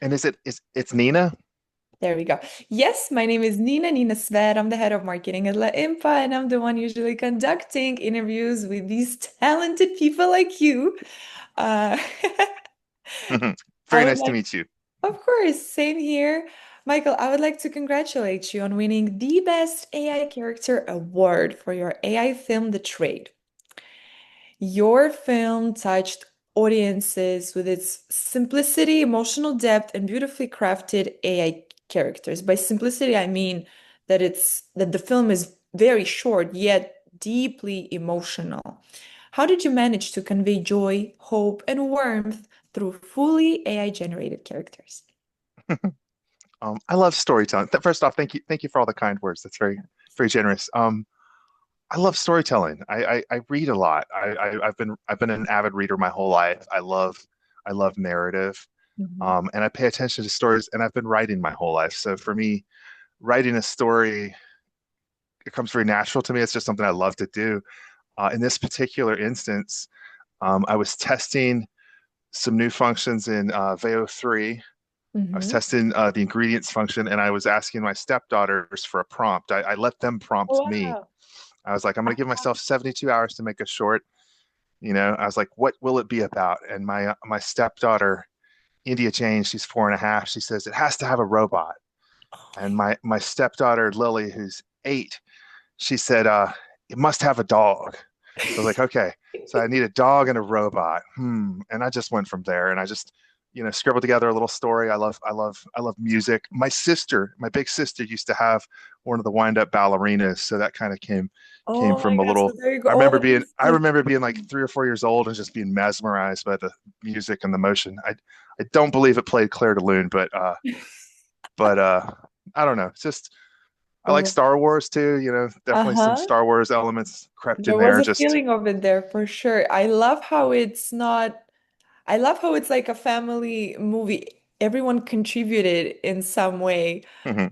And it's Nina? There we go. Yes, my name is Nina Sved. I'm the head of marketing at LAAIMPA, and I'm the one usually conducting interviews with these talented people like you. Uh, I Very would nice to like, meet you. of course, same here. Michael, I would like to congratulate you on winning the Best AI Character Award for your AI film, The Trade. Your film touched audiences with its simplicity, emotional depth, and beautifully crafted AI characters. By simplicity, I mean that the film is very short yet deeply emotional. How did you manage to convey joy, hope, and warmth through fully AI generated characters? I love storytelling. First off, thank you for all the kind words. That's very generous. I love storytelling. I read a lot. I've been an avid reader my whole life. I love narrative, Mhm. and I pay attention to stories. And I've been writing my whole life. So for me, writing a story, it comes very natural to me. It's just something I love to do. In this particular instance, I was testing some new functions in VEO 3. I was Mhm. testing the ingredients function, and I was asking my stepdaughters for a prompt. I let them Oh, prompt me. wow. I was like, I'm going to give myself 72 hours to make a short. I was like, what will it be about? And my stepdaughter, India Jane, she's 4.5. She says it has to have a robot. And my stepdaughter Lily, who's 8, she said, it must have a dog. So I was like, okay, so I need a dog and a robot. And I just went from there, and I just, scribbled together a little story. I love music. My big sister used to have one of the wind-up ballerinas, so that kind of came Oh my from a God. So little. there you go. All the I pieces. remember being like 3 or 4 years old and just being mesmerized by the music and the motion. I don't believe it played Claire de Lune, but I don't know. It's just I like Star Wars too, definitely some Uh-huh. Star Wars elements crept in There was there. a Just feeling of it there for sure. I love how it's not, I love how it's like a family movie. Everyone contributed in some way.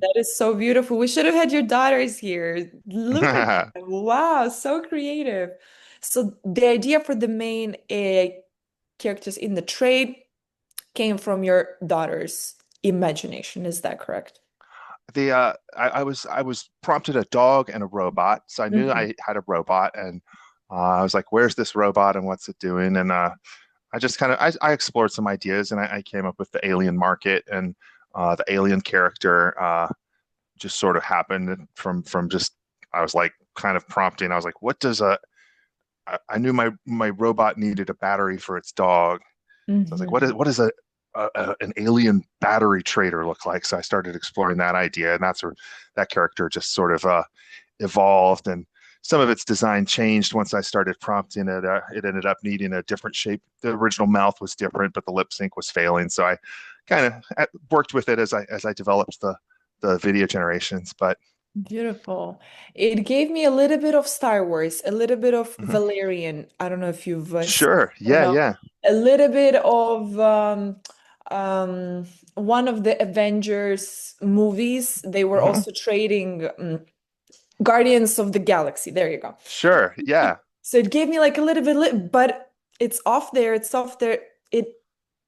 That is so beautiful. We should have had your daughters here. Look at them. Wow, so creative. So the idea for the main characters in the trade came from your daughter's imagination. Is that correct? I was prompted a dog and a robot, so I knew Mhm. I had a robot, and I was like, "Where's this robot and what's it doing?" And I just kind of I explored some ideas, and I came up with the alien market and the alien character. Just sort of happened from just I was like kind of prompting. I was like, "What does a I knew my robot needed a battery for its dog. So I was like, Mhm. what is an alien battery trader look like? So I started exploring that idea, and that's where that character just sort of evolved, and some of its design changed once I started prompting it. It ended up needing a different shape. The original mouth was different, but the lip sync was failing. So I kind of worked with it as I developed the video generations. But Beautiful. It gave me a little bit of Star Wars, a little bit of mhm. Valerian. I don't know if you've seen, Sure, I don't yeah, know, yeah. a little bit of um, one of the Avengers movies. They were Hmm. also trading Guardians of the Galaxy. There you go. Sure, yeah. So it gave me like a little bit, but it's off there. It's off there.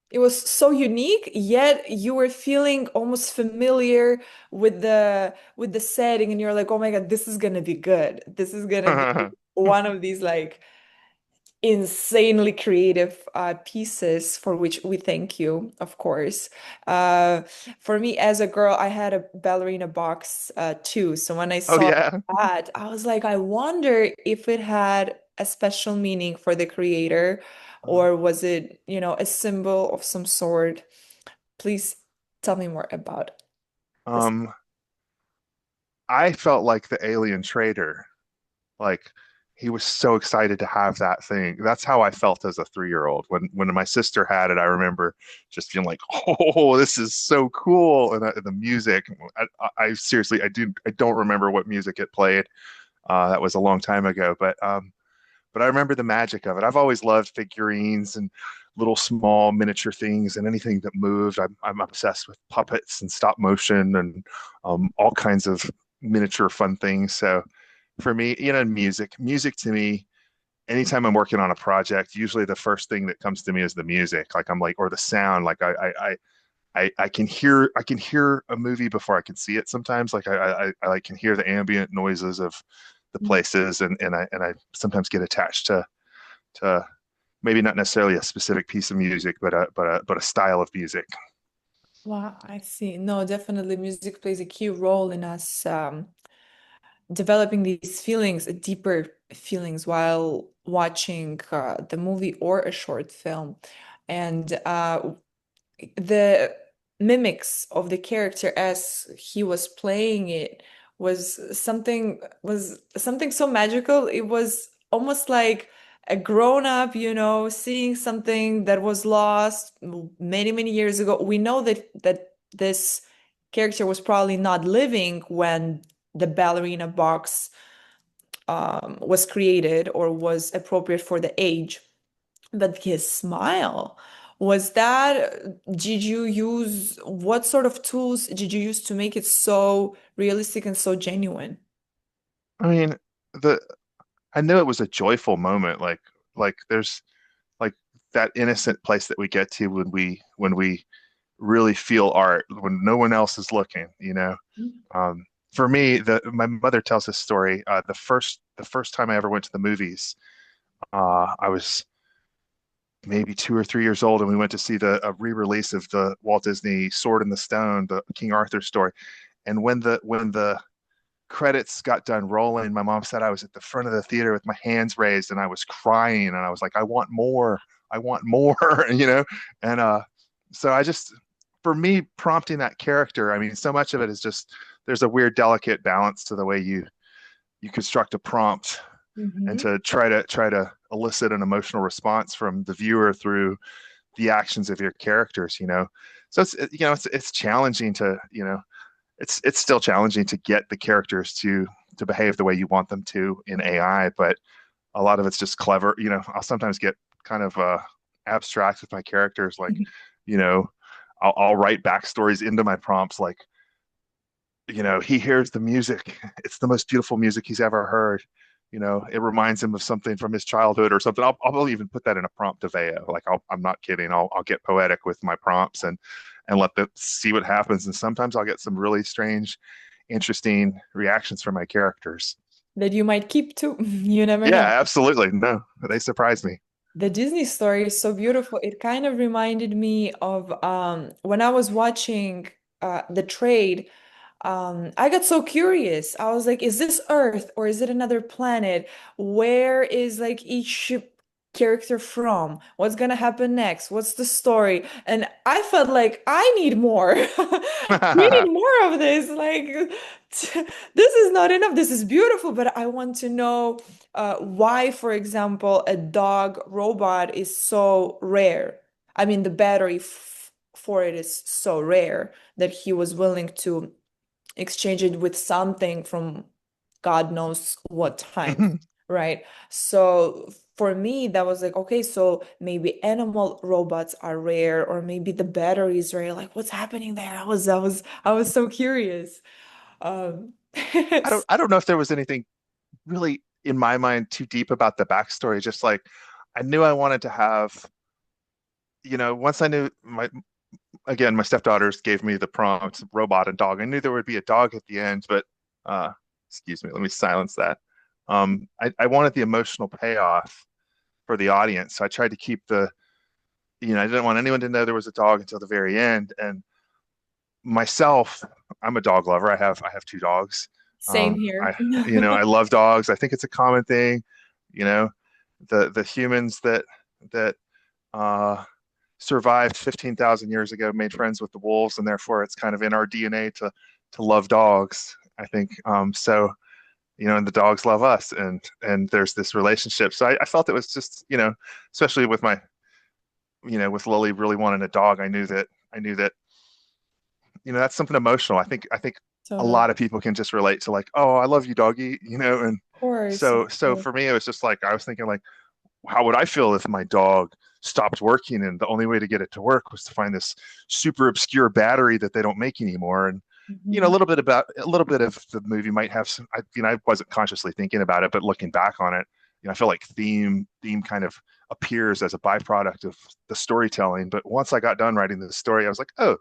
It was so unique, yet you were feeling almost familiar with the setting, and you're like, oh my God, this is gonna be good. This is gonna be one of these like insanely creative pieces for which we thank you, of course. Uh, for me as a girl, I had a ballerina box too. So when I Oh saw yeah. that, I was like, I wonder if it had a special meaning for the creator, or was it, a symbol of some sort? Please tell me more about this. Um, I felt like the alien trader. Like he was so excited to have that thing. That's how I felt as a 3 year old. When my sister had it, I remember just feeling like, oh, this is so cool. And the music, I seriously, I don't remember what music it played. That was a long time ago, but I remember the magic of it. I've always loved figurines and little small miniature things and anything that moved. I'm obsessed with puppets and stop motion and all kinds of miniature fun things. So for me, music to me, anytime I'm working on a project, usually the first thing that comes to me is the music. Like I'm like, or the sound. Like I can hear a movie before I can see it sometimes. Like I like can hear the ambient noises of the places, and I sometimes get attached to maybe not necessarily a specific piece of music, but a style of music. Wow, I see. No, definitely music plays a key role in us developing these feelings, deeper feelings while watching the movie or a short film. And the mimics of the character as he was playing it was something so magical. It was almost like a grown up, seeing something that was lost many, many years ago. We know that this character was probably not living when the ballerina box was created or was appropriate for the age. But his smile, did you use, what sort of tools did you use to make it so realistic and so genuine? I mean, the I knew it was a joyful moment, like there's like that innocent place that we get to when we really feel art when no one else is looking, you know. Um, for me, the my mother tells this story. The first time I ever went to the movies, I was maybe 2 or 3 years old, and we went to see the a re-release of the Walt Disney Sword in the Stone, the King Arthur story. And when the credits got done rolling, my mom said I was at the front of the theater with my hands raised, and I was crying, and I was like, I want more, you know. And so I just, for me, prompting that character, I mean, so much of it is just there's a weird, delicate balance to the way you construct a prompt and Hmm. to try to elicit an emotional response from the viewer through the actions of your characters, you know. So it's challenging to, you know, it's still challenging to get the characters to behave the way you want them to in AI, but a lot of it's just clever. You know, I'll sometimes get kind of abstract with my characters, like, you know, I'll write backstories into my prompts, like, you know, he hears the music. It's the most beautiful music he's ever heard. You know, it reminds him of something from his childhood or something. I'll even put that in a prompt to Veo. Like, I'm not kidding. I'll get poetic with my prompts and let them see what happens. And sometimes I'll get some really strange, interesting reactions from my characters. That you might keep too. You never know. Yeah, absolutely. No, they surprise me. The Disney story is so beautiful. It kind of reminded me of when I was watching the trade. I got so curious. I was like, is this Earth or is it another planet? Where is like each character from? What's gonna happen next? What's the story? And I felt like I need more. We need more of this. Like, this is not enough. This is beautiful, but I want to know why, for example, a dog robot is so rare. I mean, the battery f for it is so rare that he was willing to exchange it with something from God knows what times, right? So for me, that was like, okay, so maybe animal robots are rare, or maybe the battery is rare. Like, what's happening there? I was so curious. I don't know if there was anything really in my mind too deep about the backstory. Just like I knew I wanted to have, you know, once I knew my again, my stepdaughters gave me the prompt robot and dog. I knew there would be a dog at the end, but uh, excuse me, let me silence that. I wanted the emotional payoff for the audience. So I tried to keep the, you know, I didn't want anyone to know there was a dog until the very end. And myself, I'm a dog lover. I have two dogs. Same here. I, you know, I love dogs. I think it's a common thing. You know, the humans that uh, survived 15,000 years ago, made friends with the wolves, and therefore it's kind of in our DNA to love dogs. I think so. You know, and the dogs love us, and there's this relationship. So I felt it was just, you know, especially with my, you know, with Lily really wanting a dog. I knew that, you know, that's something emotional. I think a Totally. lot of people can just relate to like, oh, I love you, doggy, you know, and Of course. Of so course. for me, it was just like I was thinking like how would I feel if my dog stopped working and the only way to get it to work was to find this super obscure battery that they don't make anymore? And you know, Mhm. a little bit of the movie might have some. You know, I wasn't consciously thinking about it, but looking back on it, I feel like theme kind of appears as a byproduct of the storytelling. But once I got done writing the story, I was like, oh,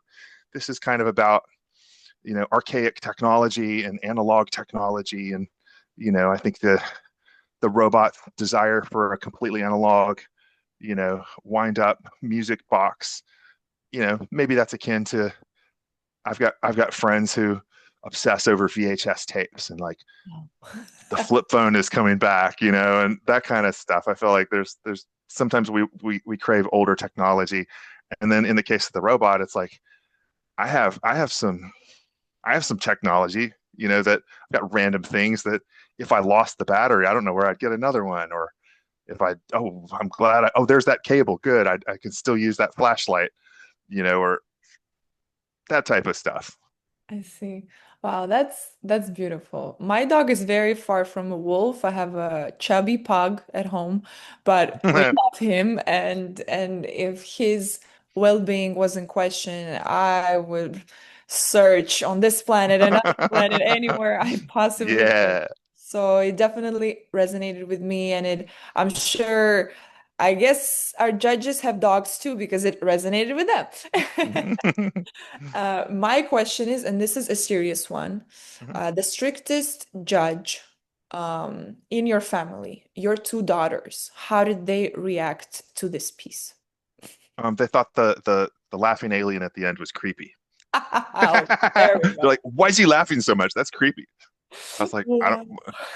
this is kind of about archaic technology and analog technology, and I think the robot desire for a completely analog, wind up music box, maybe that's akin to I've got friends who obsess over VHS tapes, and like the flip phone is coming back, and that kind of stuff. I feel like there's sometimes we crave older technology, and then in the case of the robot, it's like I have some technology, that I've got random things that if I lost the battery, I don't know where I'd get another one, or if I'm glad there's that cable, good, I can still use that flashlight, or that type of stuff. I see. Wow, that's beautiful. My dog is very far from a wolf. I have a chubby pug at home, but we love him, and if his well-being was in question, I would search on this planet, another planet, anywhere I possibly could. Yeah. So it definitely resonated with me, and I'm sure, I guess our judges have dogs too because it resonated with them. My question is, and this is a serious one, the strictest judge in your family, your two daughters, how did they react to this piece? They thought the laughing alien at the end was creepy. Oh, there They're we go. like, why is he laughing so much? That's creepy. I was like, I don't.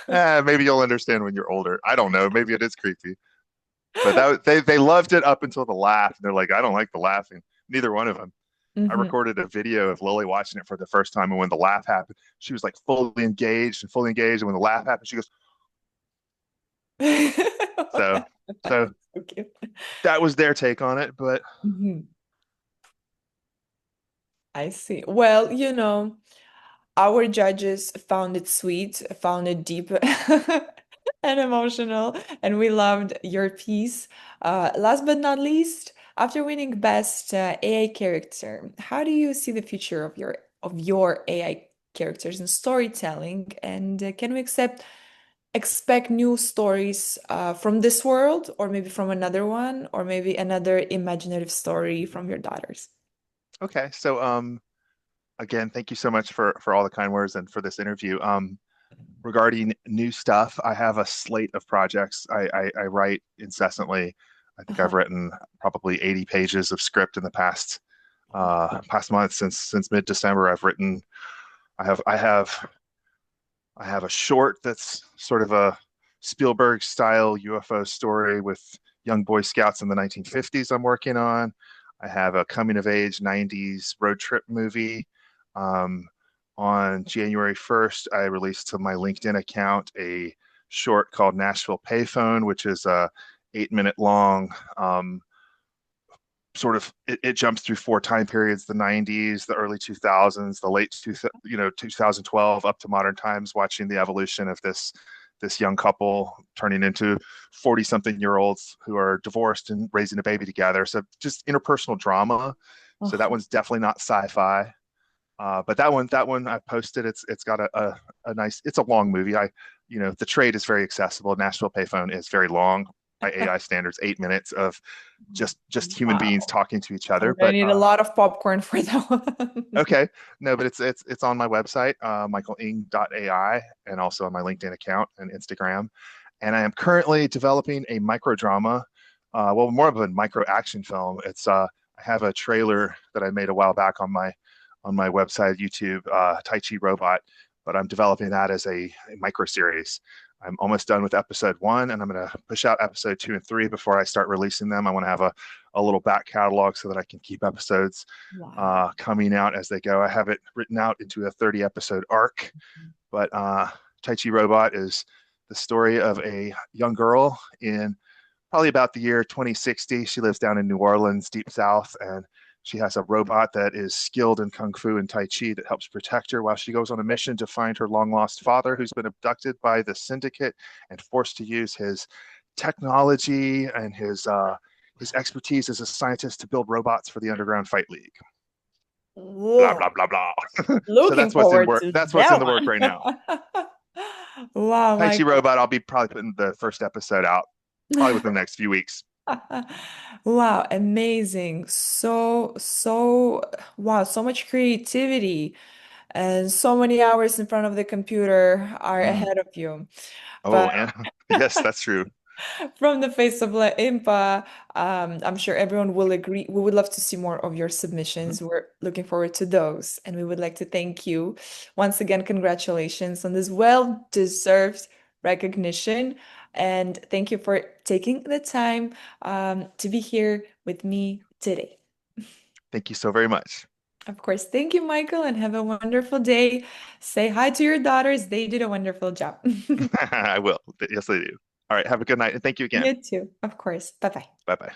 Wow. Maybe you'll understand when you're older. I don't know. Maybe it is creepy, but they loved it up until the laugh. And they're like, I don't like the laughing. Neither one of them. I Mhm. recorded a video of Lily watching it for the first time, and when the laugh happened, she was like fully engaged and fully engaged. And when the laugh happened, she goes, so so So cute. that was their take on it. But Mhm. I see. Well, our judges found it sweet, found it deep and emotional, and we loved your piece. Last but not least, after winning Best AI Character, how do you see the future of your AI characters in storytelling? And can we expect new stories from this world, or maybe from another one, or maybe another imaginative story from your daughters? okay, so again, thank you so much for all the kind words and for this interview. Regarding new stuff, I have a slate of projects. I write incessantly. I think I've Uh-huh. written probably 80 pages of script in the past month, since mid-December. I've written. I have a short that's sort of a Spielberg style UFO story with young Boy Scouts in the 1950s I'm working on. I have a coming of age 90s road trip movie. Um, on January 1st, I released to my LinkedIn account a short called Nashville Payphone, which is a 8-minute long, sort of it jumps through four time periods: the 90s, the early 2000s, the late 2012 up to modern times, watching the evolution of this young couple turning into 40 something year olds who are divorced and raising a baby together. So just interpersonal drama. So that Uh-huh. one's definitely not sci-fi. But that one I posted. It's got a nice. It's a long movie. The trade is very accessible. Nashville Payphone is very long by AI standards, 8 minutes of just human beings Wow. talking to each I'm other. gonna But need a lot of popcorn for that one. okay, no, but it's on my website, michaeleng.ai, and also on my LinkedIn account and Instagram. And I am currently developing a micro drama, well, more of a micro action film. I have a trailer that I made a while back on my website, YouTube, Tai Chi Robot, but I'm developing that as a micro series. I'm almost done with episode one, and I'm going to push out episode two and three before I start releasing them. I want to have a little back catalog so that I can keep episodes Wow. coming out as they go. I have it written out into a 30 episode arc, but Tai Chi Robot is the story of a young girl in probably about the year 2060. She lives down in New Orleans, deep south, and she has a robot that is skilled in kung fu and tai chi that helps protect her while she goes on a mission to find her long lost father, who's been abducted by the syndicate and forced to use his technology and his expertise as a scientist to build robots for the Underground Fight League. Blah Whoa. blah blah blah. So Looking that's what's in forward work. to That's what's in that the work right now. one. Wow, Tai Chi Michael. Robot, I'll be probably putting the first episode out probably within the next few weeks. Wow, amazing. Wow, so much creativity and so many hours in front of the computer are Mm. ahead of you. Oh, But and yes, that's true. from the face of LAAIMPA, I'm sure everyone will agree. We would love to see more of your Mhm. submissions. We're looking forward to those. And we would like to thank you once again. Congratulations on this well-deserved recognition. And thank you for taking the time to be here with me today. Thank you so very much. Of course, thank you, Michael, and have a wonderful day. Say hi to your daughters. They did a wonderful job. I will. Yes, I do. All right. Have a good night and thank you again. You too, of course. Bye bye. Bye bye.